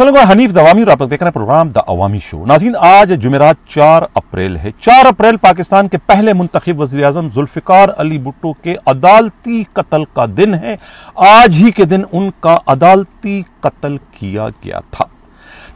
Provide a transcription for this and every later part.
अस्सलाम वालेकुम, हनीफ दवामी और आप लोग देख रहे हैं प्रोग्राम द अवामी शो। नाज़रीन, आज जुमेरात 4 अप्रैल है। 4 अप्रैल पाकिस्तान के पहले मुंतखब वज़ीर आज़म जुल्फ़िकार अली भुट्टो के अदालती कत्ल का दिन है। आज ही के दिन उनका अदालती कत्ल किया गया था।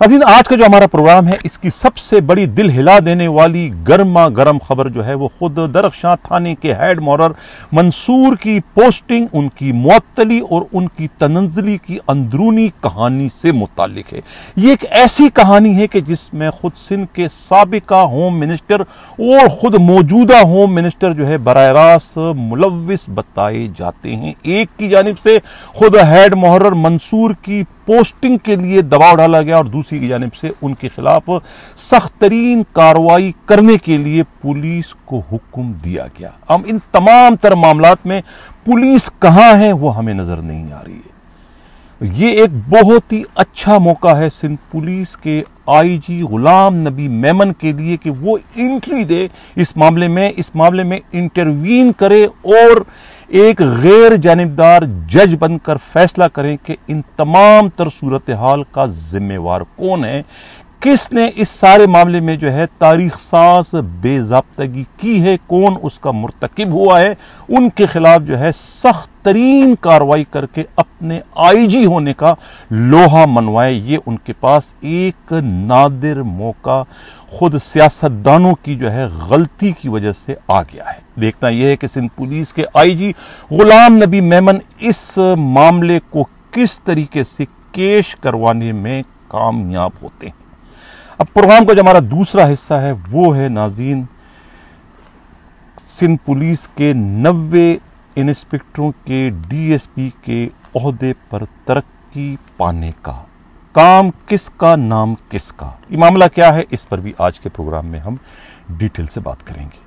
नाज़रीन, आज का जो हमारा प्रोग्राम है, इसकी सबसे बड़ी दिल हिला देने वाली गर्मा गर्म खबर जो है वो खुद दरख्शां थाने के हेड मोहर्रर मंसूर की पोस्टिंग, उनकी मुअत्तली और उनकी तनज़्ज़ुली की अंदरूनी कहानी से मुताल्लिक है। ये एक ऐसी कहानी है कि जिसमें खुद सिंध के साबिका होम मिनिस्टर और खुद मौजूदा होम मिनिस्टर जो है बराह रास्त मुलव्विस बताए जाते हैं। एक की जानिब से खुद हेड मोहर्रर मंसूर की पोस्टिंग के लिए दबाव डाला गया और दूसरी की जानिब से उनके खिलाफ सख्त तरीन कार्रवाई करने के लिए पुलिस को हुक्म दिया गया। हम इन तमाम तर मामलात में पुलिस कहां है वो हमें नजर नहीं आ रही है। ये एक बहुत ही अच्छा मौका है सिंध पुलिस के आईजी गुलाम नबी मेमन के लिए कि वो एंट्री दे इस मामले में इंटरवीन करे और एक गैर जानिबदार जज बनकर फैसला करें कि इन तमाम तर सूरत हाल का जिम्मेवार कौन है, किसने इस सारे मामले में जो है तारीख साज बेज़ाब्तगी की है, कौन उसका मुर्तकिब हुआ है, उनके खिलाफ जो है सख्त तरीन कार्रवाई करके अपने आईजी होने का लोहा मनवाए। ये उनके पास एक नादिर मौका खुद सियासतदानों की जो है गलती की वजह से आ गया है। देखना यह है कि सिंध पुलिस के आईजी गुलाम नबी मेमन इस मामले को किस तरीके से केश करवाने में कामयाब होते हैं। अब प्रोग्राम का जो हमारा दूसरा हिस्सा है वो है नाज़रीन, सिंध पुलिस के 90 इंस्पेक्टरों के डीएसपी के ओहदे पर तरक्की पाने का। काम किसका, नाम किसका, ये मामला क्या है, इस पर भी आज के प्रोग्राम में हम डिटेल से बात करेंगे।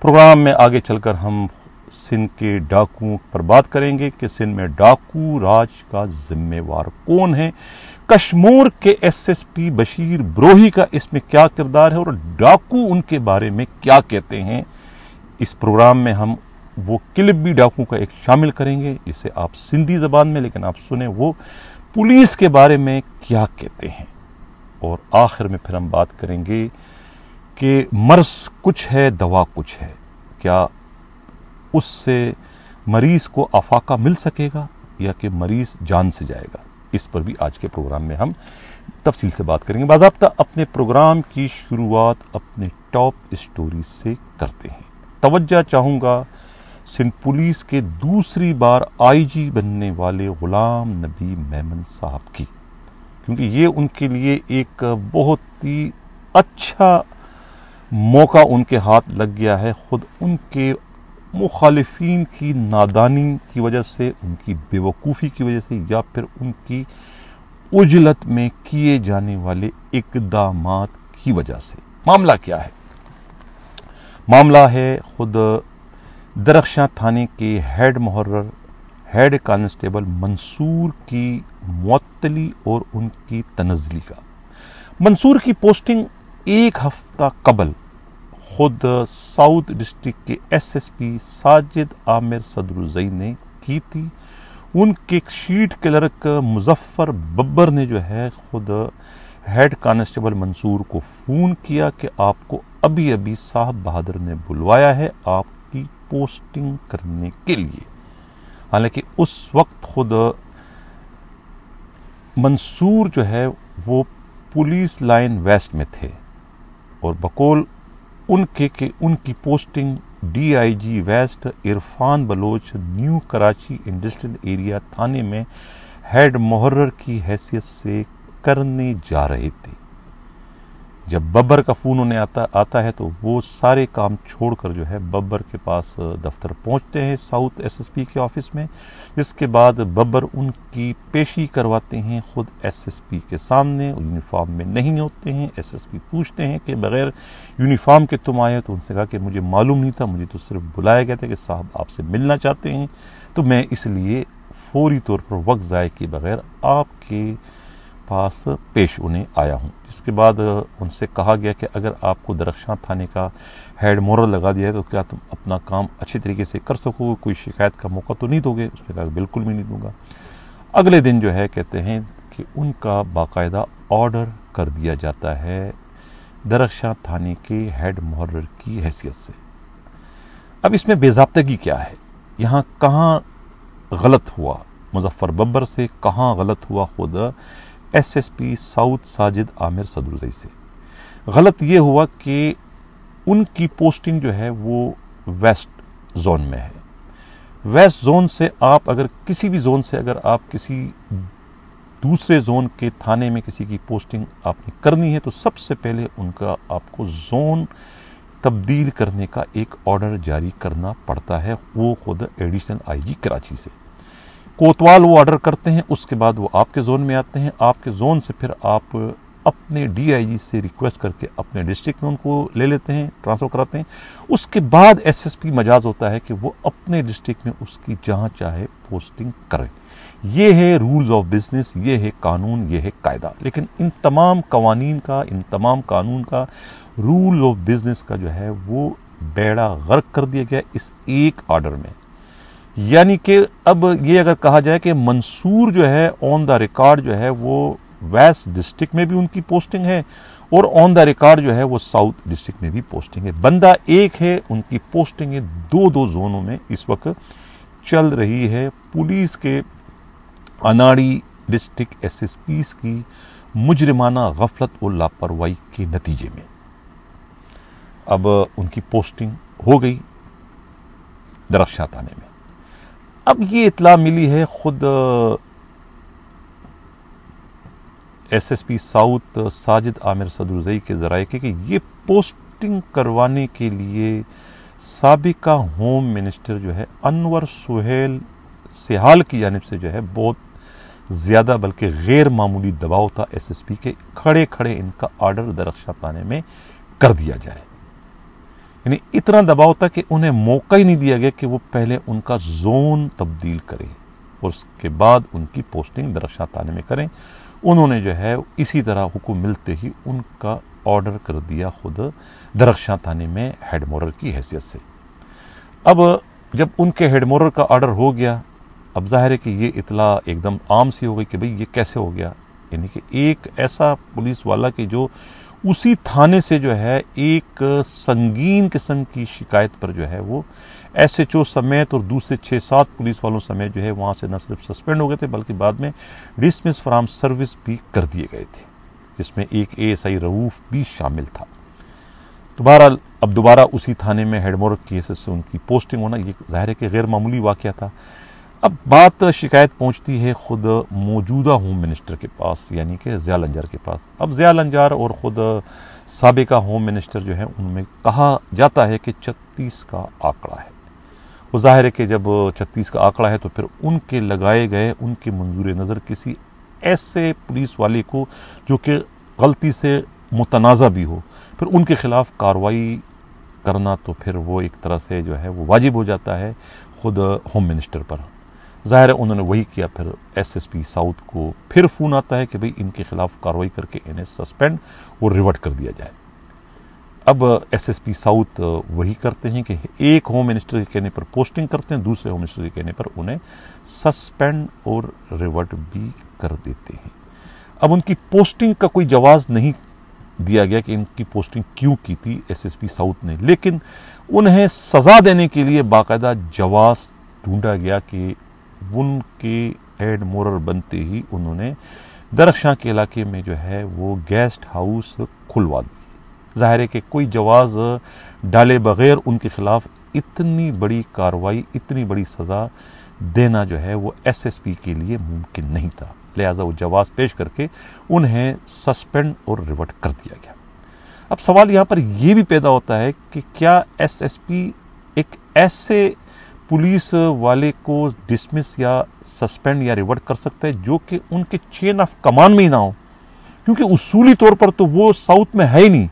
प्रोग्राम में आगे चलकर हम सिंध के डाकुओं पर बात करेंगे कि सिंध में डाकू राज का जिम्मेवार कौन है, कश्मीर के एसएसपी बशीर ब्रोही का इसमें क्या किरदार है और डाकू उनके बारे में क्या कहते हैं। इस प्रोग्राम में हम वो क्लिप भी डाकू का एक शामिल करेंगे जिसे आप सिंधी जबान में लेकिन आप सुने वो पुलिस के बारे में क्या कहते हैं। और आखिर में फिर हम बात करेंगे कि मर्ज कुछ है दवा कुछ है, क्या उससे मरीज को अफाका मिल सकेगा या कि मरीज जान से जाएगा। इस पर भी आज के प्रोग्राम में हम तफसील से बात करेंगे। बाज़ाब्ता अपने प्रोग्राम की शुरुआत अपने टॉप स्टोरी से करते हैं। तवज्जो चाहूँगा सिंध पुलिस के दूसरी बार आईजी बनने वाले गुलाम नबी मेमन साहब की, क्योंकि ये उनके लिए एक बहुत ही अच्छा मौका उनके हाथ लग गया है। खुद उनके मुखालिफिन की नादानी की वजह से, उनकी बेवकूफ़ी की वजह से या फिर उनकी उजलत में किए जाने वाले इक़दामात की वजह से। मामला क्या है? मामला है खुद दरख्शां थाने के हेड मोहर्रर हेड कांस्टेबल मंसूर की मुअत्तली और उनकी तनज़्ज़ुली का। मंसूर की पोस्टिंग एक हफ्ता कबल खुद साउथ डिस्ट्रिक्ट के एसएसपी साजिद आमिर सदरुज़ई ने की थी। उनके शीट क्लर्क मुजफ्फर बब्बर ने जो है खुद हेड कांस्टेबल मंसूर को फ़ोन किया कि आपको अभी अभी साहब बहादुर ने बुलवाया है आपकी पोस्टिंग करने के लिए। हालांकि उस वक्त खुद मंसूर जो है वो पुलिस लाइन वेस्ट में थे और बकौल उनके कि उनकी posting DIG west Irfan Baloch new Karachi industrial area थाने में हेड मोहर्रर की हैसियत से करने जा रहे थे। जब बब्बर का फोन उन्हें आता है तो वो सारे काम छोड़कर जो है बब्बर के पास दफ्तर पहुंचते हैं साउथ एसएसपी के ऑफिस में, जिसके बाद बब्बर उनकी पेशी करवाते हैं खुद एसएसपी के सामने। यूनिफॉर्म में नहीं होते हैं। एसएसपी पूछते हैं कि बगैर यूनिफॉर्म के तुम आए? तो उनसे कहा कि मुझे मालूम नहीं था, मुझे तो सिर्फ बुलाया गया था कि साहब आपसे मिलना चाहते हैं, तो मैं इसलिए फौरी तौर पर वक्त ज़ाय किए बगैर आपके पास पेश उन्हें आया हूं। जिसके बाद उनसे कहा गया कि अगर आपको दरख्शां थाने का हेड मोहर्रर लगा दिया है तो क्या तुम अपना काम अच्छी तरीके से कर सकोगे, कोई शिकायत का मौका तो नहीं दोगे? उसने कहा बिल्कुल भी नहीं दूंगा। अगले दिन जो है कहते हैं कि उनका बाकायदा آرڈر کر دیا جاتا ہے درخشاں تھانے کے ہیڈ محرر کی حیثیت سے۔ اب اس میں بے ضابطگی کیا ہے، یہاں کہاں غلط ہوا مظفر ببر سے، کہاں غلط ہوا خود S S P south Sajid Amir Sadarzai سے؟ غلط یہ ہوا کہ ان کی پوسٹنگ جو ہے وہ ویسٹ زون میں ہے۔ ویسٹ زون سے آپ اگر کسی بھی زون سے اگر آپ کسی دوسرے زون کے تھانے میں کسی کی پوسٹنگ آپ نے کرنی ہے تو سب سے پہلے ان کا آپ کو زون تبدیل کرنے کا ایک آرڈر جاری کرنا پڑتا ہے، وہ خود ایڈیشنل آئی جی کراچی سے۔ کوتوال وہ آرڈر کرتے ہیں، اس کے بعد وہ آپ کے زون میں آتے ہیں، آپ کے زون سے پھر آپ اپنے ڈی آئی جی سے ریکویسٹ کر کے اپنے ڈسٹرکٹ میں ان کو لے لیتے ہیں، ٹرانسفر کراتے ہیں۔ اس کے بعد ایس ایس پی مجاز ہوتا ہے کہ وہ اپنے ڈسٹرکٹ میں اس کی جہاں چاہے پوسٹنگ کرے۔ یہ ہے رولز آف بزنس، یہ ہے قانون، یہ ہے قاعدہ۔ لیکن ان تمام قوانین کا، ان تمام قانون کا، رول آف بزنس کا جو ہے وہ بیڑا غرق کر دیا گیا اس ایک آرڈر میں۔ یعنی کہ اب یہ اگر کہا جائے کہ منصور جو ہے آن دا ریکارڈ جو ہے وہ ویسٹ ڈسٹرکٹ میں بھی ان کی پوسٹنگ ہے اور آن دا ریکارڈ جو ہے وہ ساؤتھ ڈسٹرکٹ میں بھی پوسٹنگ ہے۔ بندہ ایک ہے، ان کی پوسٹنگ دو زونوں میں اس وقت چل رہی ہے پولیس کے اناڑی ڈسٹرکٹ ایس ایس پیز کی مجرمانہ غفلت اور لاپرواہی کے نتیجے میں۔ اب ان کی پوسٹنگ ہو گئی درخشاں تھانے میں۔ اب یہ اطلاع ملی ہے خود S S P south Sajid Amir Sadarzai کے ذرائع کہ یہ پوسٹنگ کروانے کے لیے سابقہ ہوم منسٹر جو ہے انور سہیل سہال کی جانب سے جو ہے بہت زیادہ بلکہ غیر معمولی دباؤ تھا ایس ایس پی کے، کھڑے کھڑے ان کا آرڈر درخشاں تھانے میں کر دیا جائے۔ یعنی اتنا دباؤ تھا کہ انہیں موقع ہی نہیں دیا گیا کہ وہ پہلے ان کا زون تبدیل کریں اور اس کے بعد ان کی پوسٹنگ درخشاں تھانے میں کریں۔ انہوں نے جو ہے اسی طرح حکم ملتے ہی ان کا آرڈر کر دیا خود درخشاں تھانے میں ہیڈ مورر کی حیثیت سے۔ اب جب ان کے ہیڈ مورر کا آرڈر ہو گیا، اب ظاہر ہے کہ یہ اطلاع ایک دم عام سی ہو گئی کہ بھئی یہ کیسے ہو گیا، یعنی کہ ایک ایسا پولیس والا کہ جو اسی تھانے سے جو ہے ایک سنگین قسم کی شکایت پر جو ہے وہ ایس ایچ او سمیت اور دوسرے 6-7 پولیس والوں سمیت جو ہے وہاں سے نہ صرف سسپینڈ ہو گئے تھے بلکہ بعد میں ڈسمس فرام سروس بھی کر دیے گئے تھے، جس میں ایک اے ایس آئی رؤوف بھی شامل تھا۔ تو بہرحال اب دوبارہ اسی تھانے میں ہیڈ مورر کی حیثیت سے ان کی پوسٹنگ ہونا یہ ظاہر ہے کہ غیر معمولی واقعہ تھا۔ اب بات شکایت پہنچتی ہے خود موجودہ ہوم منسٹر کے پاس، یعنی کہ ضیاء الانجار کے پاس۔ اب ضیاء الانجار اور خود سابقہ ہوم منسٹر جو ہے ان میں کہا جاتا ہے کہ 36 کا آنکڑا ہے۔ وہ ظاہر ہے کہ جب 36 کا آنکڑا ہے تو پھر ان کے لگائے گئے، ان کے منظور نظر کسی ایسے پولیس والے کو جو کہ غلطی سے متنازع بھی ہو، پھر ان کے خلاف کارروائی کرنا تو پھر وہ ایک طرح سے جو ہے وہ واجب ہو جاتا ہے خود ہوم منسٹر پر۔ ظاہر ہے انہوں نے وہی کیا، پھر ایس ایس پی ساؤتھ کو پھر فون آتا ہے کہ بھئی ان کے خلاف کارروائی کر کے انہیں سسپینڈ اور ریورٹ کر دیا جائے۔ اب ایس ایس پی ساؤتھ وہی کرتے ہیں کہ ایک ہوم منسٹر کے کہنے پر پوسٹنگ کرتے ہیں، دوسرے ہوم منسٹر کے کہنے پر انہیں سسپینڈ اور ریورٹ بھی کر دیتے ہیں۔ اب ان کی پوسٹنگ کا کوئی جواز نہیں دیا گیا کہ ان کی پوسٹنگ کیوں کی تھی ایس ایس پی ساؤتھ نے، لیکن انہیں سزا دینے کے لیے باقاعدہ جواز ڈھونڈا گیا کہ ان کے ہیڈ مورر بنتے ہی انہوں نے درخشاں کے علاقے میں جو ہے وہ گیسٹ ہاؤس کھلوا دی۔ ظاہر ہے کہ کوئی جواز ڈالے بغیر ان کے خلاف اتنی بڑی کارروائی، اتنی بڑی سزا دینا جو ہے وہ ایس ایس پی کے لیے ممکن نہیں تھا، لہٰذا وہ جواز پیش کر کے انہیں سسپینڈ اور ریورٹ کر دیا گیا۔ اب سوال یہاں پر یہ بھی پیدا ہوتا ہے کہ کیا ایس ایس پی ایک ایسے پولیس والے کو ڈسمس یا سسپینڈ یا ریورٹ کر سکتا ہے جو کہ ان کے چین آف کمان میں ہی نہ ہو، کیونکہ اصولی طور پر تو وہ ساؤتھ میں ہے ہی نہیں،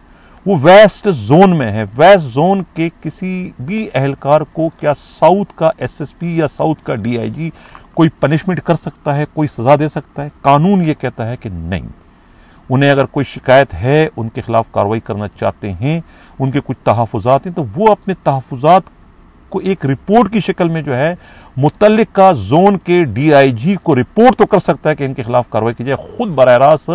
وہ ویسٹ زون میں ہے۔ ویسٹ زون کے کسی بھی اہلکار کو کیا ساؤتھ کا ایس ایس پی یا ساؤتھ کا ڈی آئی جی کوئی پنشمنٹ کر سکتا ہے، کوئی سزا دے سکتا ہے؟ قانون یہ کہتا ہے کہ نہیں۔ انہیں اگر کوئی شکایت ہے، ان کے خلاف کارروائی کرنا چاہتے ہیں، ان کے کچھ تحفظات ہیں، تو وہ اپنے تحفظات को एक रिपोर्ट की शक्ल में जो है मुतल्लिका जोन के DIG को रिपोर्ट तो कर सकता है कि इनके खिलाफ कार्रवाई की जाए, खुद बराह रास्त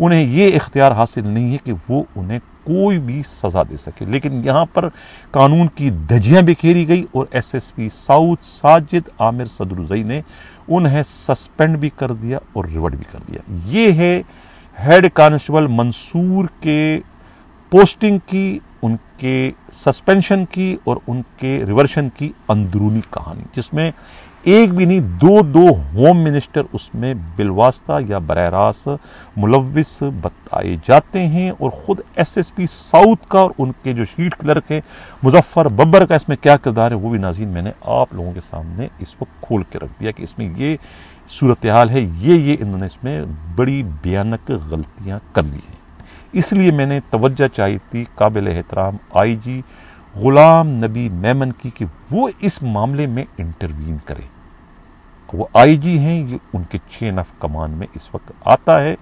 उन्हें ये इख्तियार हासिल नहीं है कि वो उन्हें कोई भी सजा दे सके। लेकिन यहां पर कानून की धज्जियां बिखेरी गई और SSP साउथ साजिद आमिर सदरुजई ने उन्हें सस्पेंड भी कर दिया और रिवर्ट भी कर दिया। ये है हेड कांस्टेबल मंसूर के पोस्टिंग की, उनके सस्पेंशन की और उनके रिवर्शन की अंदरूनी कहानी, जिसमें एक भी नहीं दो होम मिनिस्टर उसमें बिलवास्ता या बराह रास्त मुलव्विस बताए जाते हैं। और खुद SSP साउथ का और उनके जो शीट क्लर्क है मुजफ्फर बब्बर का इसमें क्या किरदार है वो भी नाज़रीन मैंने आप लोगों के सामने इस वक्त खोल के रख दिया कि इसमें ये सूरत हाल है, ये इन्होंने इसमें बड़ी भयानक गलतियां कर ली हैं। इसलिए मैंने तवज्जो चाहिए थी काबिल एहतराम IG गुलाम नबी मेमन की कि वो इस मामले में इंटरवीन करे। वो IG हैं, ये उनके चेन ऑफ कमांड में इस वक्त आता है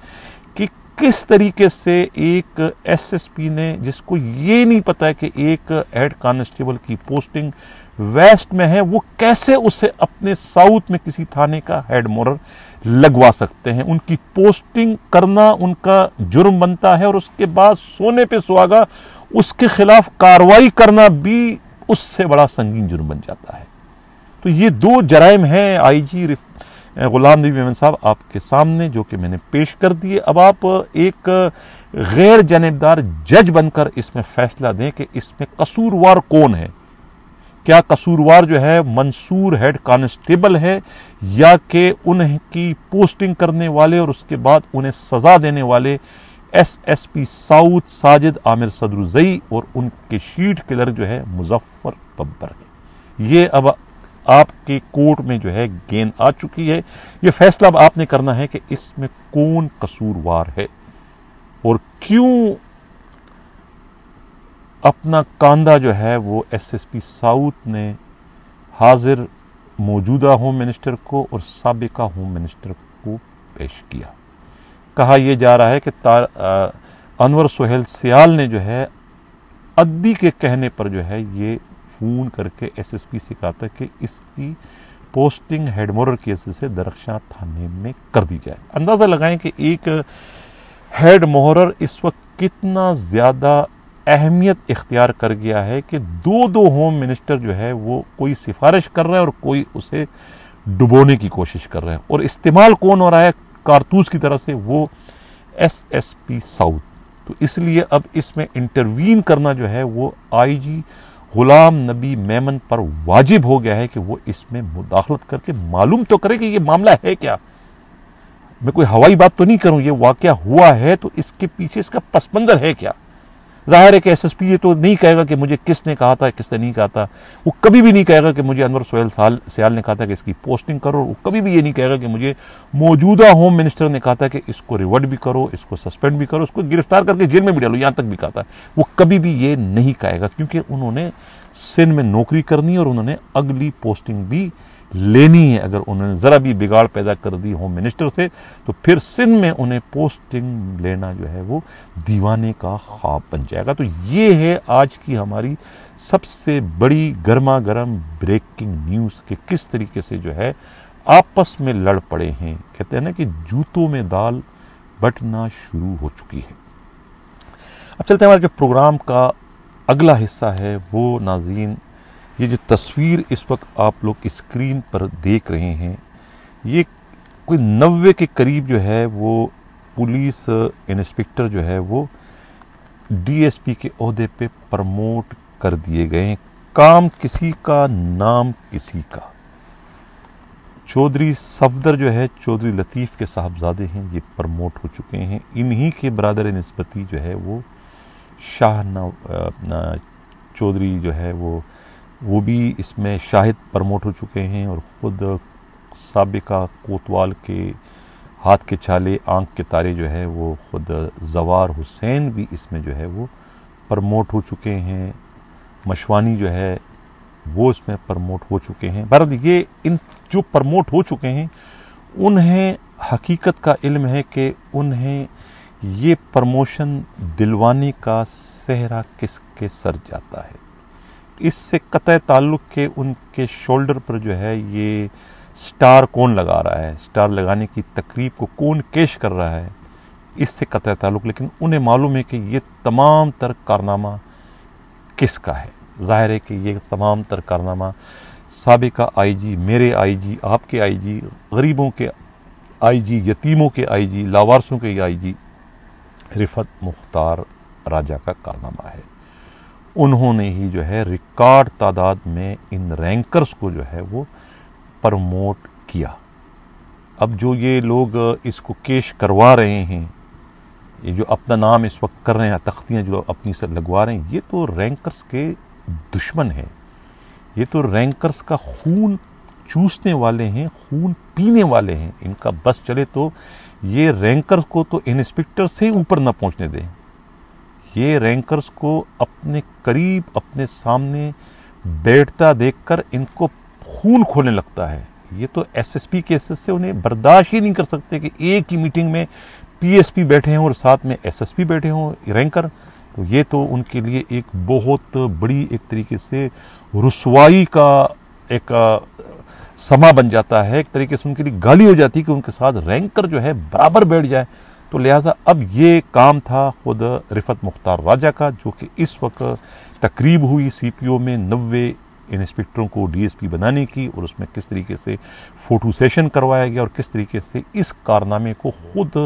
कि किस तरीके से एक SSP ने, जिसको ये नहीं पता है कि एक हेड कांस्टेबल की पोस्टिंग वेस्ट में है, वो कैसे उसे अपने साउथ में किसी थाने का हेड मोरर लगवा सकते हैं। उनकी पोस्टिंग करना उनका जुर्म बनता है और उसके बाद सोने पे सुहागा उसके खिलाफ कार्रवाई करना भी उससे बड़ा संगीन जुर्म बन जाता है। तो ये दो जराइम हैं IG गुलाम नबी मेमन साहब आपके सामने जो कि मैंने पेश कर दिए। अब आप एक गैर जानिबदार जज बनकर इसमें फैसला दें कि इसमें कसूरवार कौन है। क्या कसूरवार जो है मंसूर हेड कांस्टेबल है या कि उनकी पोस्टिंग करने वाले और उसके बाद उन्हें सजा देने वाले SSP साउथ साजिद आमिर सदरुजई और उनके शीट किलर जो है मुजफ्फर बब्बर है। ये अब आपके कोर्ट में जो है गेंद आ चुकी है। ये फैसला अब आपने करना है कि इसमें कौन कसूरवार है और क्यों अपना कांधा जो है वो SSP साउथ ने हाजिर मौजूदा होम मिनिस्टर को और साबिका होम मिनिस्टर को पेश किया। कहा यह जा रहा है कि अनवर सोहेल सियाल ने जो है अद्दी के कहने पर जो है ये फोन करके SSP से कहा था कि इसकी पोस्टिंग हेड मोरर केस से दरख्शां थाने में कर दी जाए। अंदाजा लगाएं कि एक हेड मोहरर इस वक्त कितना ज्यादा अहमियत इख्तियार कर गया है कि दो होम मिनिस्टर जो है वो कोई सिफारिश कर रहा है और कोई उसे डुबोने की कोशिश कर रहा है और इस्तेमाल कौन हो रहा है कारतूस की तरह से, वो SSP साउथ। तो इसलिए अब इसमें इंटरवीन करना जो है वो IG गुलाम नबी मेमन पर वाजिब हो गया है कि वो इसमें मुदाखलत करके मालूम तो करे कि ये मामला है क्या। मैं कोई हवाई बात तो नहीं करूं, ये वाकया हुआ है तो इसके पीछे इसका पस मंजर है क्या। जाहिर है कि SSP ये तो नहीं कहेगा कि मुझे किसने कहा था किसने नहीं कहा था। वो कभी भी नहीं कहेगा कि मुझे अनवर सोहेल सियाल ने कहा था कि इसकी पोस्टिंग करो। वो कभी भी ये नहीं कहेगा कि मुझे मौजूदा होम मिनिस्टर ने कहा था कि इसको रिवर्ट भी करो, इसको सस्पेंड भी करो, इसको गिरफ्तार करके जेल में भी डालो, यहां तक भी कहा था। वो कभी भी ये नहीं कहेगा क्योंकि उन्होंने सिंध में नौकरी करनी है और उन्होंने अगली पोस्टिंग भी लेनी है। अगर उन्होंने जरा भी बिगाड़ पैदा कर दी होम मिनिस्टर से तो फिर सिंध में उन्हें पोस्टिंग लेना जो है वो दीवाने का ख्वाब बन जाएगा। तो ये है आज की हमारी सबसे बड़ी गर्मा गर्म ब्रेकिंग न्यूज कि किस तरीके से जो है आपस में लड़ पड़े हैं। कहते हैं ना कि जूतों में दाल बटना शुरू हो चुकी है। अब चलते हैं हमारे जो प्रोग्राम का अगला हिस्सा है वो नाज़रीन, ये जो तस्वीर इस वक्त आप लोग स्क्रीन पर देख रहे हैं ये कोई 90 के करीब जो है वो पुलिस इंस्पेक्टर जो है वो DSP के ओहदे पे प्रमोट कर दिए गए हैं। काम किसी का, नाम किसी का। चौधरी सफदर जो है चौधरी लतीफ़ के साहबजादे हैं, ये प्रमोट हो चुके हैं। इन्हीं के ब्रदर निस्बती जो है वो शाह चौधरी जो है वो भी इसमें शाहिद प्रमोट हो चुके हैं और ख़ुद साबिका कोतवाल के हाथ के छाले आंख के तारे जो है वो ख़ुद जवार हुसैन भी इसमें जो है वो प्रमोट हो चुके हैं। मशवानी जो है वो इसमें प्रमोट हो चुके हैं। बहरहाल ये इन जो प्रमोट हो चुके हैं उन्हें हकीकत का इल्म है कि उन्हें ये प्रमोशन दिलवाने का सेहरा किसके सर जाता है। اس سے قطع تعلق کے ان کے شولڈر پر جو ہے یہ سٹار کون لگا رہا ہے، سٹار لگانے کی تقریب کو کون کیش کر رہا ہے، اس سے قطع تعلق، لیکن انہیں معلوم ہے کہ یہ تمام تر کارنامہ کس کا ہے۔ ظاہر ہے کہ یہ تمام تر کارنامہ سابقہ آئی جی، میرے آئی جی، آپ کے آئی جی، غریبوں کے آئی جی، یتیموں کے آئی جی، لاوارثوں کے آئی جی رفعت مختار راجہ کا کارنامہ ہے۔ انہوں نے ہی جو ہے ریکارڈ تعداد میں ان رینکرز کو جو ہے وہ پروموٹ کیا۔ اب جو یہ لوگ اس کو کیش کروا رہے ہیں، یہ جو اپنا نام اس وقت کر رہے ہیں، تختیاں جو اپنی سے لگوا رہے ہیں، یہ تو رینکرز کے دشمن ہیں، یہ تو رینکرز کا خون چوسنے والے ہیں، خون پینے والے ہیں۔ ان کا بس چلے تو یہ رینکرز کو تو انسپکٹر سے اوپر نہ پہنچنے دیں، یہ رینکرز کو اپنے قریب اپنے سامنے بیٹھتا دیکھ کر ان کو خون کھولنے لگتا ہے۔ یہ تو ایس ایس پی کیسز سے انہیں برداشت ہی نہیں کر سکتے کہ ایک ہی میٹنگ میں پی ایس پی بیٹھے ہوں اور ساتھ میں ایس ایس پی بیٹھے ہوں رینکر، تو یہ تو ان کے لیے ایک بہت بڑی ایک طریقے سے رسوائی کا ایک سما بن جاتا ہے، ایک طریقے سے ان کے لیے گالی ہو جاتی ہے کہ ان کے ساتھ رینکر جو ہے برابر بیٹھ جائے۔ تو لہٰذا اب یہ کام تھا خود رفعت مختار راجہ کا، جو کہ اس وقت تقریب ہوئی سی پی او میں 90 انسپکٹروں کو ڈی ایس پی بنانے کی، اور اس میں کس طریقے سے فوٹو سیشن کروایا گیا اور کس طریقے سے اس کارنامے کو خود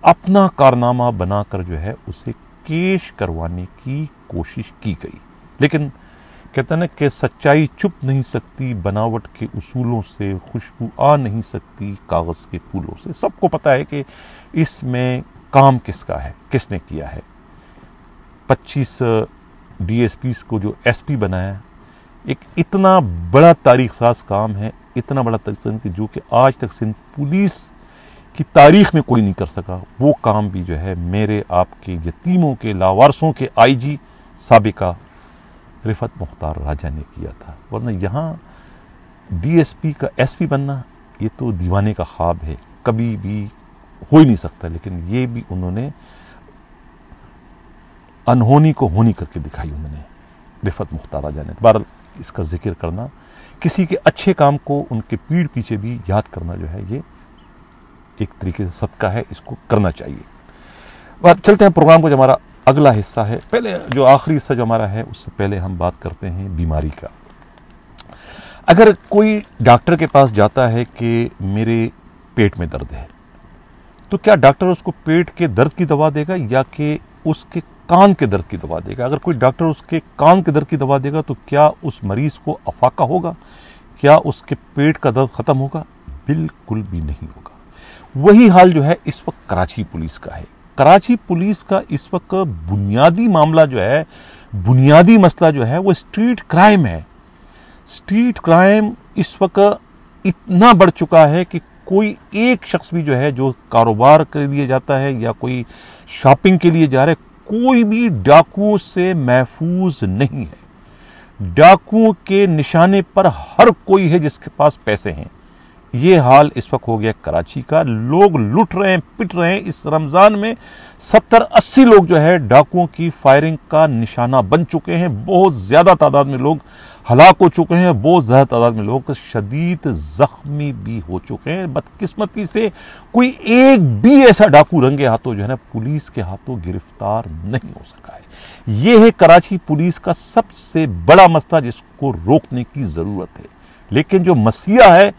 اپنا کارنامہ بنا کر جو ہے اسے کیش کروانے کی کوشش کی گئی۔ لیکن کہتے ہیں نا کہ سچائی چھپ نہیں سکتی، بناوٹ کے اصولوں سے خوشبو آ نہیں سکتی کاغذ کے پھولوں سے۔ سب کو پتا ہے کہ اس میں کام کس کا ہے، کس نے کیا ہے۔ 25 ڈی ایس پیز کو جو ایس پی بنایا، ایک اتنا بڑا تاریخ ساز کام ہے، اتنا بڑا تاریخ کہ جو کہ آج تک سندھ پولیس کی تاریخ میں کوئی نہیں کر سکا، وہ کام بھی جو ہے میرے آپ کے یتیموں کے لاوارثوں کے آئی جی سابقہ رفعت مختار راجہ نے کیا تھا۔ ورنہ یہاں ڈی ایس پی کا ایس پی بننا یہ تو دیوانے کا خواب ہے، کبھی بھی ہو ہی نہیں سکتا، لیکن یہ بھی انہوں نے انہونی کو ہونی کر کے دکھائی انہوں نے، رفعت مختار راجہ نے۔ بہرحال اس کا ذکر کرنا، کسی کے اچھے کام کو ان کے پیڑ پیچھے بھی یاد کرنا جو ہے یہ ایک طریقے سے صدقہ ہے، اس کو کرنا چاہیے۔ چلتے ہیں پروگرام کو، جو ہمارا اگلا حصہ ہے، پہلے جو آخری حصہ جو ہمارا ہے اس سے پہلے ہم بات کرتے ہیں بیماری کا۔ اگر کوئی ڈاکٹر کے پاس جاتا ہے کہ میرے پیٹ میں درد ہے، تو کیا ڈاکٹر اس کو پیٹ کے درد کی دوا دے گا یا کہ اس کے کان کے درد کی دوا دے گا؟ اگر کوئی ڈاکٹر اس کے کان کے درد کی دوا دے گا تو کیا اس مریض کو افاقہ ہوگا؟ کیا اس کے پیٹ کا درد ختم ہوگا؟ بالکل بھی نہیں ہوگا۔ وہی حال جو ہے اس وقت کراچی پولیس کا ہے۔ کراچی پولیس کا اس وقت بنیادی معاملہ جو ہے، بنیادی مسئلہ جو ہے وہ اسٹریٹ کرائم ہے۔ اسٹریٹ کرائم اس وقت اتنا بڑھ چکا ہے کہ کوئی ایک شخص بھی جو ہے جو کاروبار کے لیے جاتا ہے یا کوئی شاپنگ کے لیے جا رہا ہے، کوئی بھی ڈاکوؤں سے محفوظ نہیں ہے۔ ڈاکوؤں کے نشانے پر ہر کوئی ہے جس کے پاس پیسے ہیں۔ یہ حال اس وقت ہو گیا کراچی کا۔ لوگ لٹ رہے ہیں، پٹ رہے ہیں۔ اس رمضان میں 70-80 لوگ جو ہے ڈاکوؤں کی فائرنگ کا نشانہ بن چکے ہیں۔ بہت زیادہ تعداد میں لوگ ہلاک ہو چکے ہیں، بہت زیادہ تعداد میں لوگ شدید زخمی بھی ہو چکے ہیں۔ بدقسمتی سے کوئی ایک بھی ایسا ڈاکو رنگے ہاتھوں جو ہے نا پولیس کے ہاتھوں گرفتار نہیں ہو سکا ہے۔ یہ ہے کراچی پولیس کا سب سے بڑا مسئلہ جس کو روکنے کی ضرورت ہے۔ لیکن جو مسیحا ہے،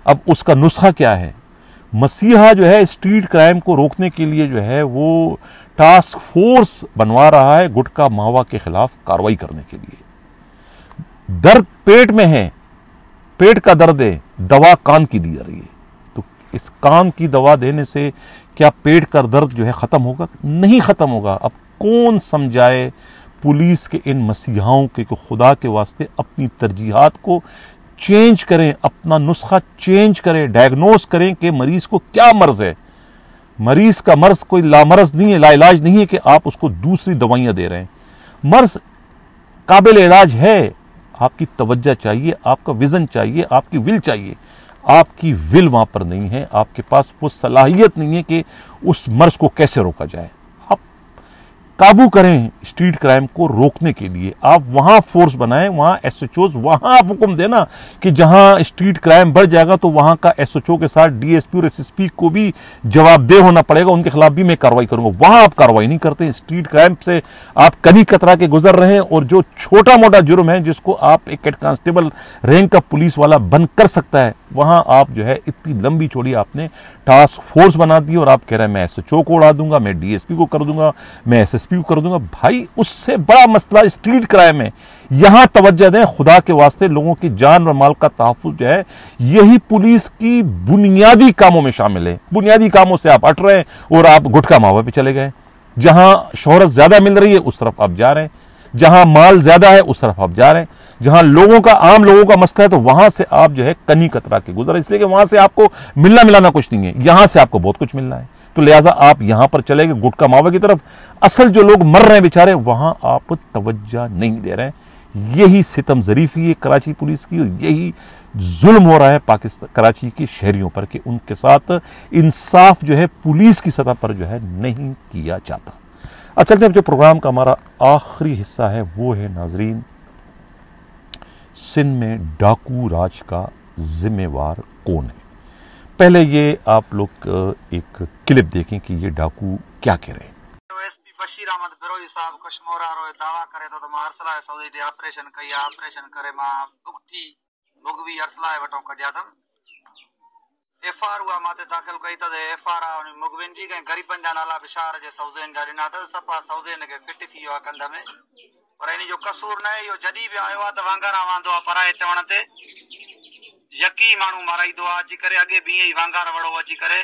اب اس کا نسخہ کیا ہے؟ مسیحا جو ہے اسٹریٹ کرائم کو روکنے کے لیے جو ہے وہ ٹاسک فورس بنوا رہا ہے گٹکا ماوا کے خلاف کارروائی کرنے کے لیے۔ درد پیٹ میں ہے، پیٹ کا درد ہے، دوا کان کی دی جا رہی ہے، تو اس کان کی دوا دینے سے کیا پیٹ کا درد جو ہے ختم ہوگا؟ نہیں ختم ہوگا۔ اب کون سمجھائے پولیس کے ان مسیحاؤں کے کہ خدا کے واسطے اپنی ترجیحات کو چینج کریں، اپنا نسخہ چینج کریں، ڈائیگنوز کریں کہ مریض کو کیا مرض ہے۔ مریض کا مرض کوئی لامرض نہیں ہے، لا علاج نہیں ہے کہ آپ اس کو دوسری دوائیاں دے رہے ہیں۔ مرض قابل علاج ہے، آپ کی توجہ چاہیے، آپ کا وژن چاہیے، آپ کی ول چاہیے۔ آپ کی ول وہاں پر نہیں ہے، آپ کے پاس وہ صلاحیت نہیں ہے کہ اس مرض کو کیسے روکا جائے۔ آپ काबू करें स्ट्रीट क्राइम को रोकने के लिए, आप वहां फोर्स बनाएं, वहां एसएचओज, वहां आप हुक्म देना कि जहां स्ट्रीट क्राइम बढ़ जाएगा तो वहां का एसएचओ के साथ डीएसपी और एसएसपी को भी जवाबदेह होना पड़ेगा, उनके खिलाफ भी मैं कार्रवाई करूंगा। वहां आप कार्रवाई नहीं करते, स्ट्रीट क्राइम से आप कनी कतरा के गुजर रहे हैं, और जो छोटा मोटा जुर्म है जिसको आप एक हेड कांस्टेबल रैंक का पुलिस वाला बंद कर सकता है, वहां आप जो है इतनी लंबी चौड़ी आपने टास्क फोर्स बना दी, और आप कह रहे हैं मैं एसएचओ को उड़ा दूंगा, मैं डीएसपी को कर दूंगा, मैं एसएसपी को कर दूंगा। भाई उससे बड़ा मसला स्ट्रीट क्राइम है, यहां तवज्जो दें खुदा के वास्ते। लोगों की जान और माल का तहफ्फुज जो है यही पुलिस की बुनियादी कामों में शामिल है। बुनियादी कामों से आप हट रहे हैं और आप गुटखा मावा पे चले गए। जहां शोहरत ज्यादा मिल रही है उस तरफ आप जा रहे हैं, जहां माल ज्यादा है उस तरफ आप जा रहे हैं, जहां लोगों का, आम लोगों का मसला है तो वहां से आप जो है कनी कतरा के गुजर, इसलिए कि वहां से आपको मिलना मिलाना कुछ नहीं है, यहां से आपको बहुत कुछ मिलना है। तो लिहाजा आप यहां पर चले गए गुटखा मावा की तरफ, असल जो लोग मर रहे हैं बेचारे वहां आप तवज्जो नहीं दे रहे हैं। यही सितम ज़रीफी है कराची पुलिस की, और यही जुल्म हो रहा है पाकिस्तान कराची के शहरियों पर कि उनके साथ इंसाफ जो है पुलिस की सतह पर जो है नहीं किया जाता। अब चलते हैं, जो प्रोग्राम का हमारा आखिरी हिस्सा है वो है नाजरीन, सिंध में डाकू राज का जिम्मेवार कौन है। पहले ये आप लोग एक क्लिप देखें कि ये डाकू क्या कह रहे हैं। एसपी बशीर अहमद बिरोई साहब कश्मीर रो दावा करे तो मां अरसला सऊदी दे ऑपरेशन कई ऑपरेशन करे मां बुगठी मुगवी अरसला वटो कढिया थम एफआर हुआ माते दाखिल कई त एफआर आ मुगविन जी के गरीबन जा नाला बिशार जे सौजेन जा दिना त सफा सौजेन के फिट थी हुआ कंध में, पर इन जो कसूर न है। यो जदी भी आयो आ त वांगारा वांदो आ पराए चवण ते यकी मानू माराईदो आ अची करे, अगे भी ई वांगार वड़ो अची करे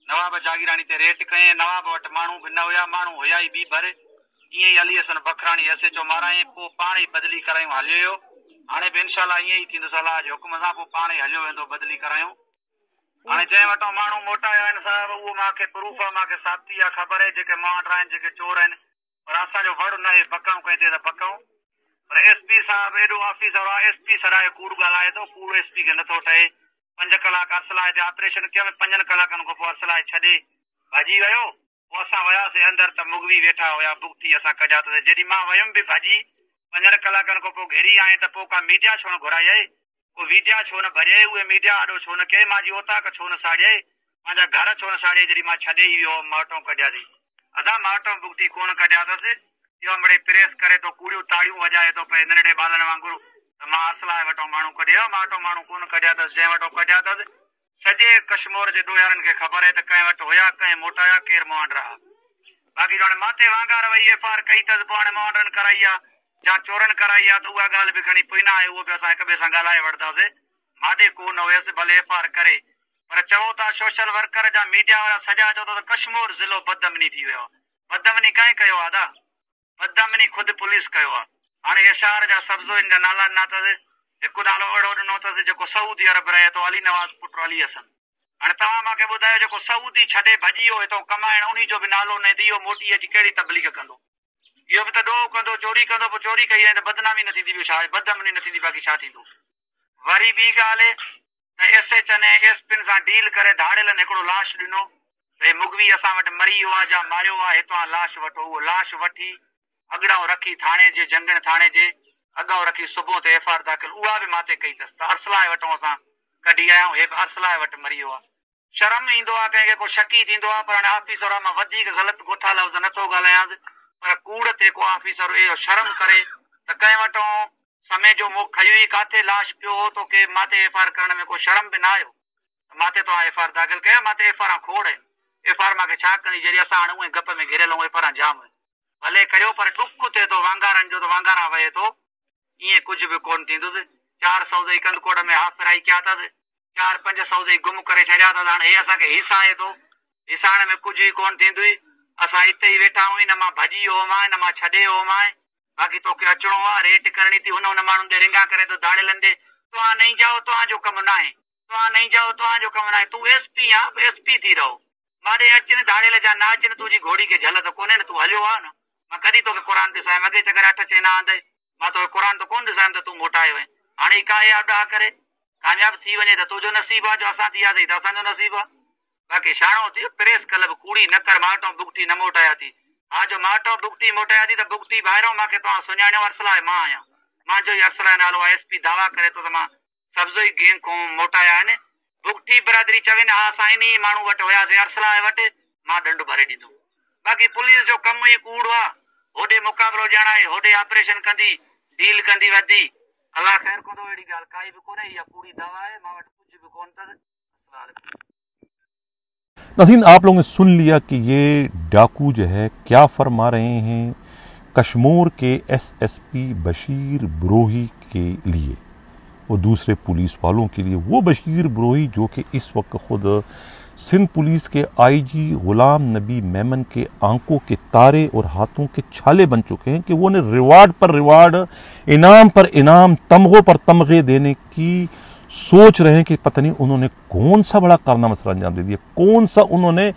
नवाब जागीरानी ते रेट कए, नवाब वट मानू भी न हुया, मानू हुया ही बी भर, इए ही हली असन बखरानी ऐसे जो माराए पो पाण ही बदली करायूं हलियो। हाणे भी इंशाल्लाह इए ही थींदो, सलाह जे हुक्म सां पो पाण ही हलियो वेंदो बदली करायूं। हाणे जंहिं वटो माण्हू मोटाया आहिनि साहब उहो मूंखे प्रूफ आहे, मूंखे साथी आहे, ख़बर आहे जेके मांड आहिनि जेके चोर आहिनि, पर असांजो वड़ न आहे बकऊं कंहिं ते त बकऊं। पर एसपी साहब एॾो ऑफिसर आहे, एसपी सराए कूड़ ॻाल्हाए थो, कूड़ एसपी खे नथो ठहे। 5 कलाक अरसलाए ते ऑपरेशन कयो, 5 कलाकनि खां पोइ अरसलाए छॾे भॼी वियो। पोइ असां वियासीं अंदरि त मुगवी वेठा हुया, बुगठी असां कढियासीं। जॾहिं मां वयुमि बि भॼी 5 कलाकनि खां पोइ घेरी आए त पोइ का मीडिया छो न घुराई आहे, को मीडिया छो न भॼे, उहे मीडिया आॾो छो न कई, मुंहिंजी ओताक छो न साड़े, मुंहिंजा घर छो न साड़े। जॾहिं मां छॾे ई वियो माटो कढियासीं, अदा माटो बुगठी कोन कढिया अथसि, इहो मिड़े प्रेस करे थो, कूड़ियूं ताड़ियूं वॼाए थो पए नंढड़े ॿारनि वांगुरु, त मां असलाए वटो माण्हू कढिया, माटो माण्हू कोन कढिया अथसि। जंहिं वटो कढिया अथसि सॼे कश्मीर जे ॾोयारनि खे ख़बर आहे त कंहिं वटि हुया, कंहिं मोटाया, केरु मुआंड रहा। बाक़ी हाणे माते वांगार वई एफआर कई अथसि, पोइ हाणे मुआंडनि कराई आहे या चोरनि कराई आहे, त उहा ॻाल्हि बि खणी पोइ न आहे, उहो बि असां हिक ॿिए सां ॻाल्हाए वठंदासीं। माॾे कोन हुयसि, भले एफआर करे, पर चओ था सोशल वर्कर जा मीडिया वारा सॼा चओ त कश्मीर ज़िलो बदअमनी थी वियो आहे। बदअमनी कंहिं कयो आहे दा, बदअमनी ख़ुदि पुलिस कयो आहे। हाणे इहे शहर जा सब्ज़ो जा नाला ॾिना अथसि, हिकु नालो अहिड़ो ॾिनो अथसि जेको सऊदी अरब रहे थो, अली नवाज़ पुट अली हसन। हाणे तव्हां मूंखे ॿुधायो, जेको सऊदी छॾे भॼी वियो हितां कमाइण, उन जो बि नालो न दी, इहो मोटी अची कहिड़ी तबलीग कंदो, इहो बि त ॾोह कंदो, चोरी कंदो, पोइ चोरी कई आहे त बदनामी न थींदी, छा बदअमनी न थींदी, बाक़ी छा थींदो। वरी ॿी ॻाल्हि त एसएचओ ने एसपिन सां डील करे धाड़ेलनि हिकिड़ो लाश ॾिनो, भई मुगवी असां वटि मरी वियो आहे या मारियो आहे, हितां लाश वठो। उहो लाश वठी अॻियां रखी थाणे जे, जंगण थाणे जे अॻां रखी, सुबुह ते एफआर दाख़िल उहा बि माते कई अथसि, त अरसलाए वटो असां कढी आया आहियूं, हे बि अरसलाए वटि मरी वियो आहे। शर्म ईंदो आहे, कंहिंखे को शकी थींदो आहे, पर हाणे ऑफिसर आहे, मां वधीक ग़लति ॻोठा लफ़्ज़ नथो ॻाल्हायांसि, पर कूड़ ते को ऑफिसर इहो शर्म करे त कंहिं वटो समय जो मुख खई हुई, काथे लाश पियो हो, तो के माते एफआर करण में को शर्म बि न आयो, माते तो एफआर दाख़िल कया, माते एफआर खोड़ है, एफआर मूंखे छा करणी, जॾहिं असां हाणे उहे गप में घिरियल ऐं एफआर जाम भले करियो, पर ॾुख थिए थो वांगारनि जो, त वांगारा वहे थो, ईअं कुझु बि कोन थींदुसि। 4 सौज़ई कंदकोड़ में हाफ़िराई कया अथसि, 4-5 सौज़ई गुम करे छॾिया अथसि। हाणे हे असांखे हिसाए थो, हिसाइण में कुझु ई कोन थींदुई। असां हिते ई वेठा आहियूं, न मां भॼी वियो हुउमि, न मां छॾे वियो हुउमि, बाक़ी तोखे अचिणो आहे, रेट करणी थी, हुन माण्हुनि ते रिंगा करे तो धाड़ेलनि ॾे, तव्हां नहीं जाओ, तव्हांजो कमु न आहे, तव्हां नहीं जाओ, तव्हांजो कमु न आहे, तूं एसपी आहे, एसपी थी रहो, माॾे अचनि धाड़ेल जा, न अचनि तुंहिंजी घोड़ी खे झल त कोन्हे न, तूं हलियो आहे न। मां कॾहिं तोखे क़ुर ॾिसायमि, अॻे चकर 8 चइना आंदे, मां तोखे क़ुर त कोन ॾिसायमि त तूं मोटायो आहे। हाणे कामयाब ॾाह करे कामयाब थी वञे त तुंहिंजो नसीबु आहे, जो असां थी वियासीं त असांजो नसीबु आहे। बाक़ी शाणो थी प्रेस क्लब कूड़ी न कर, मां वटि बुगठी न मोटाया थी, हाँ जो माटो बुगटी मोटाया दी तो बुगटी बाहरों मां के तो सुञाणे अरसला है मां आया मां जो अरसला नालो एसपी दावा करे तो मां सब्जो ही गैंग को मोटाया ने बुगटी बरादरी चवे ने हा साईनी मानू वट होया से अरसला वट मां दंड भरे दीदो बाकी पुलिस जो कम ही कूड़ वा होडे मुकाबलो जाना है होडे ऑपरेशन कंदी डील कंदी वदी अल्लाह खैर को तो एड़ी गाल काई भी कोने या कूड़ी दवा है मां वट कुछ भी कोन तद अस्सलाम वालेकुम। नाज़रीन, आप लोगों ने सुन लिया कि ये डाकू जो है क्या फरमा रहे हैं कश्मीर के एसएसपी बशीर बरोही के लिए और दूसरे पुलिस वालों के लिए। वो बशीर बरोही जो कि इस वक्त खुद सिंध पुलिस के आईजी गुलाम नबी मेमन के आंखों के तारे और हाथों के छाले बन चुके हैं कि वो ने रिवार्ड पर रिवार्ड, इनाम पर इनाम, तमगों पर तमगे देने की सोच रहे हैं कि पता नहीं उन्होंने कौन सा बड़ा कारनामा सर अंजाम दे दिया, कौन सा उन्होंने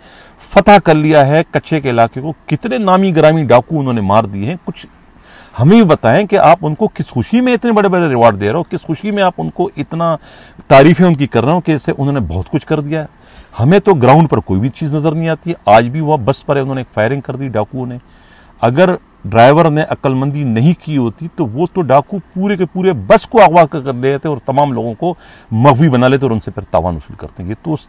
फतह कर लिया है कच्चे के इलाके को, कितने नामी ग्रामी डाकू उन्होंने मार दिए हैं। कुछ हमें भी बताएं कि आप उनको किस खुशी में इतने बड़े बड़े रिवार्ड दे रहे हो, किस खुशी में आप उनको इतना तारीफें उनकी कर रहे हो कि इससे उन्होंने बहुत कुछ कर दिया है। हमें तो ग्राउंड पर कोई भी चीज नजर नहीं आती है। आज भी वह बस पर है, उन्होंने फायरिंग कर दी डाकुओं ने। अगर ड्राइवर ने अक्लमंदी नहीं की होती तो वो तो डाकू पूरे के पूरे बस को अगवा कर लेते और तमाम लोगों को मगवी बना लेते और उनसे फिर तावान वसूल करते। ये तो उस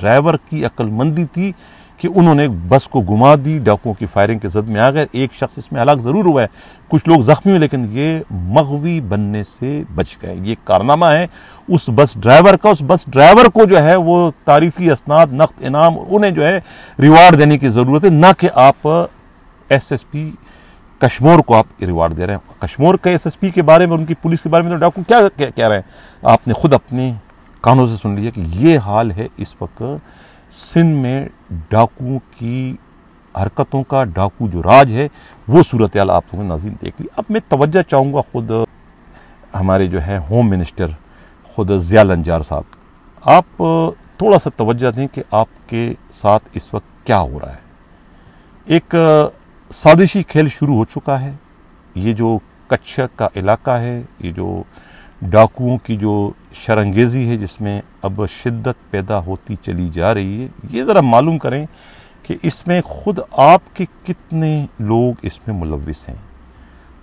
ड्राइवर की अक्लमंदी थी कि उन्होंने बस को घुमा दी, डाकुओं की फायरिंग के जद में आ गए। एक शख्स इसमें हलाक जरूर हुआ है, कुछ लोग जख्मी हुए, लेकिन ये मगवी बनने से बच गए। ये कारनामा है उस बस ड्राइवर का। उस बस ड्राइवर को जो है वो तारीफी असनाद, नक़द इनाम, उन्हें जो है रिवार्ड देने की जरूरत है, ना कि आप एसएसपी कश्मीर को आप रिवार्ड दे रहे हैं। कश्मीर के एसएसपी के बारे में, उनकी पुलिस के बारे में तो डाकू क्या कह रहे हैं, आपने खुद अपने कानों से सुन लिया कि ये हाल है इस वक्त सिंध में डाकुओं की हरकतों का। डाकू जो राज है वो सूरत हाल आप लोगों ने नाज़रीन देख ली। अब मैं तवज्जो चाहूँगा खुद हमारे जो है होम मिनिस्टर खुद ज़िया लंजार साहब, आप थोड़ा सा तवज्जो दें कि आपके साथ इस वक्त क्या हो रहा है। एक साजिशी खेल शुरू हो चुका है। ये जो कच्छ का इलाका है, ये जो डाकुओं की जो शरंगेजी है जिसमें अब शिद्दत पैदा होती चली जा रही है, ये ज़रा मालूम करें कि इसमें खुद आपके कितने लोग इसमें मुलव्विस हैं,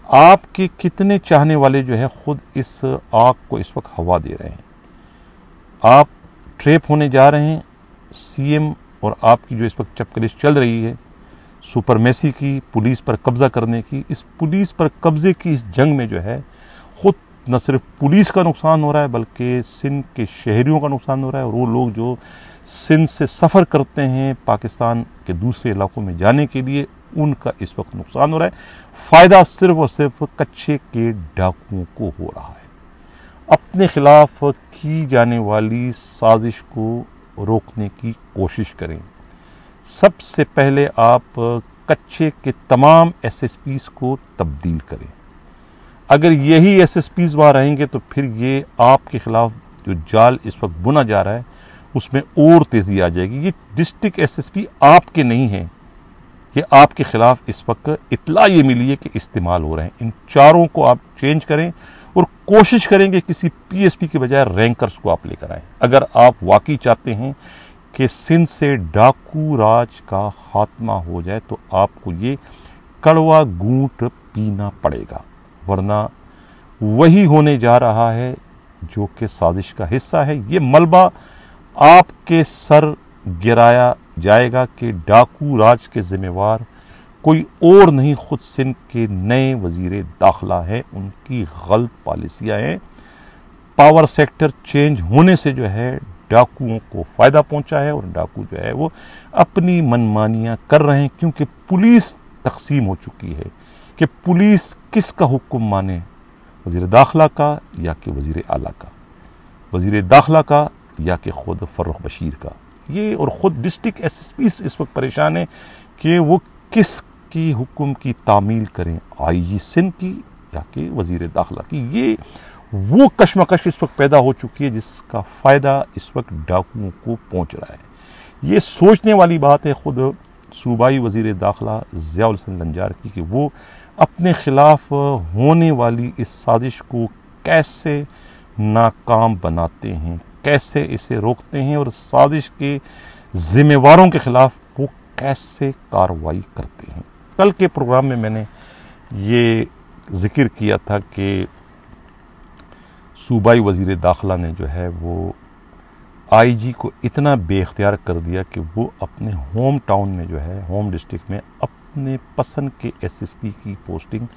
आपके कितने चाहने वाले जो है खुद इस आग को इस वक्त हवा दे रहे हैं। आप ट्रैप होने जा रहे हैं। सीएम और आपकी जो इस वक्त चपकलिश चल रही है सुपरमेसी की, पुलिस पर कब्जा करने की, इस पुलिस पर कब्जे की इस जंग में जो है खुद न सिर्फ पुलिस का नुकसान हो रहा है बल्कि सिंध के शहरियों का नुकसान हो रहा है। और वो लोग जो सिंध से सफ़र करते हैं पाकिस्तान के दूसरे इलाकों में जाने के लिए, उनका इस वक्त नुकसान हो रहा है। फ़ायदा सिर्फ और सिर्फ कच्चे के डाकुओं को हो रहा है। अपने खिलाफ की जाने वाली साजिश को रोकने की कोशिश करें। सबसे पहले आप कच्चे के तमाम एसएसपीज़ को तब्दील करें। अगर यही एसएसपीज़ वहाँ रहेंगे तो फिर ये आपके खिलाफ जो जाल इस वक्त बुना जा रहा है उसमें और तेज़ी आ जाएगी। ये डिस्ट्रिक्ट एसएसपी आपके नहीं हैं, ये आपके खिलाफ इस वक्त इत्तला ये मिली है कि इस्तेमाल हो रहे हैं। इन चारों को आप चेंज करें और कोशिश करें कि किसी पीएसपी के बजाय रैंकर्स को आप लेकर आएँ। अगर आप वाकई चाहते हैं कि सिंध से डाकू राज का खात्मा हो जाए तो आपको ये कड़वा घूंट पीना पड़ेगा, वरना वही होने जा रहा है जो कि साजिश का हिस्सा है। ये मलबा आपके सर गिराया जाएगा कि डाकू राज के जिम्मेवार कोई और नहीं, खुद सिंध के नए वजीर दाखिला है। उनकी गलत पॉलिसियां हैं। पावर सेक्टर चेंज होने से जो है डाकुओं को फायदा पहुंचा है और डाकू जो है वो अपनी मनमानियां कर रहे हैं, क्योंकि पुलिस तकसीम हो चुकी है कि पुलिस किसका हुक्म माने, वजीर दाखिला का या कि वजीर आला का, वजीर दाखिला का या कि खुद फर्रुख बशीर का। ये और खुद डिस्ट्रिक्ट एसएसपी इस वक्त परेशान है कि वो किसकी हुक्म की तामील करें, आईजी सिंध की या कि वजीर दाखिला की। ये वो कश्मकश इस वक्त पैदा हो चुकी है जिसका फ़ायदा इस वक्त डाकुओं को पहुंच रहा है। ये सोचने वाली बात है खुद सूबाई वजीर दाखिला ज़िया लंजार की कि वो अपने खिलाफ होने वाली इस साजिश को कैसे नाकाम बनाते हैं, कैसे इसे रोकते हैं और साजिश के जिम्मेवारों के खिलाफ वो कैसे कार्रवाई करते हैं। कल के प्रोग्राम में मैंने ये जिक्र किया था कि सूबाई वज़ीर दाखिला ने जो है वो आईजी को इतना बेख्तियार कर दिया कि वो अपने होम टाउन में जो है, होम डिस्ट्रिक्ट में अपने पसंद के एसएसपी की पोस्टिंग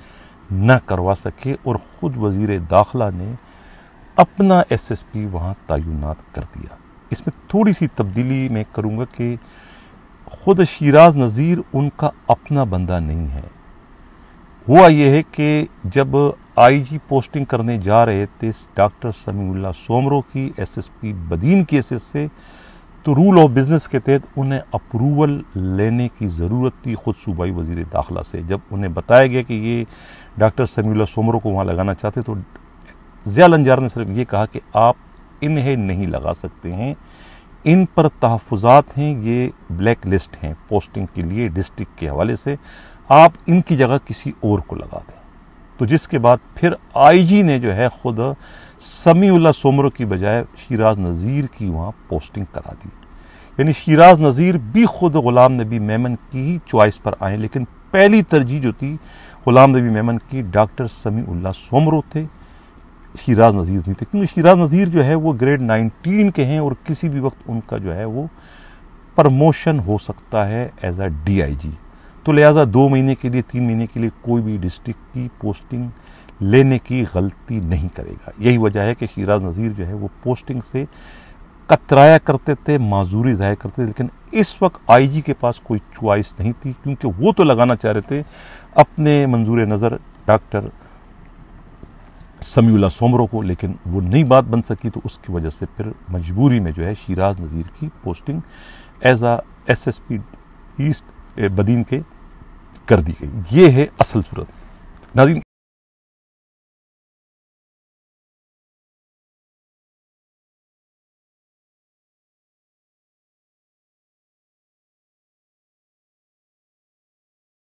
न करवा सके और ख़ुद वज़ीर दाखिला ने अपना एसएसपी वहाँ तैनात कर दिया। इसमें थोड़ी सी तब्दीली मैं करूँगा कि ख़ुद शिराज नज़ीर उनका अपना बंदा नहीं है। हुआ यह है कि जब आईजी पोस्टिंग करने जा रहे थे डॉक्टर समीउल्लाह सोमरो की एसएसपी बदीन की हैसियत से, तो रूल ऑफ बिजनेस के तहत उन्हें अप्रूवल लेने की ज़रूरत थी खुद सूबाई वज़ीर दाखिला से। जब उन्हें बताया गया कि ये डॉक्टर समीउल्लाह सोमरो को वहाँ लगाना चाहते, तो ज़ियाल अंजार ने सिर्फ ये कहा कि आप इन्हें नहीं लगा सकते हैं, इन पर तहफ़्फ़ुज़ात हैं, ये ब्लैक लिस्ट हैं पोस्टिंग के लिए डिस्ट्रिक्ट के हवाले से, आप इनकी जगह किसी और को लगा दें। तो जिसके बाद फिर आईजी ने जो है खुद समीउल्लाह सोमरो की बजाय शिराज नज़ीर की वहाँ पोस्टिंग करा दी। यानी शिराज नज़ीर भी खुद ग़ुलाम नबी मेमन की ही चॉइस पर आए, लेकिन पहली तरजीह जो थी ग़ुलाम नबी मेमन की डॉक्टर समीउल्लाह सोमरो थे, शिराज नज़ीर नहीं थे, क्योंकि शिराज नज़ीर जो है वो ग्रेड 19 के हैं और किसी भी वक्त उनका जो है वो प्रमोशन हो सकता है एज अ डीआईजी। तो लिहाजा 2 महीने के लिए, 3 महीने के लिए कोई भी डिस्ट्रिक्ट की पोस्टिंग लेने की गलती नहीं करेगा। यही वजह है कि शिराज नज़ीर जो है वो पोस्टिंग से कतराया करते थे, माजूरी ज़ाहिर करते थे, लेकिन इस वक्त आईजी के पास कोई चॉइस नहीं थी, क्योंकि वो तो लगाना चाह रहे थे अपने मंजूर नज़र डॉक्टर समीउल्लाह सोमरो को, लेकिन वो नई बात बन सकी। तो उसकी वजह से फिर मजबूरी में जो है शिराज नज़ीर की पोस्टिंग एज आ एसएसपी ईस्ट बदीन के कर दी गई। ये है असल सूरत। नाज़रीन,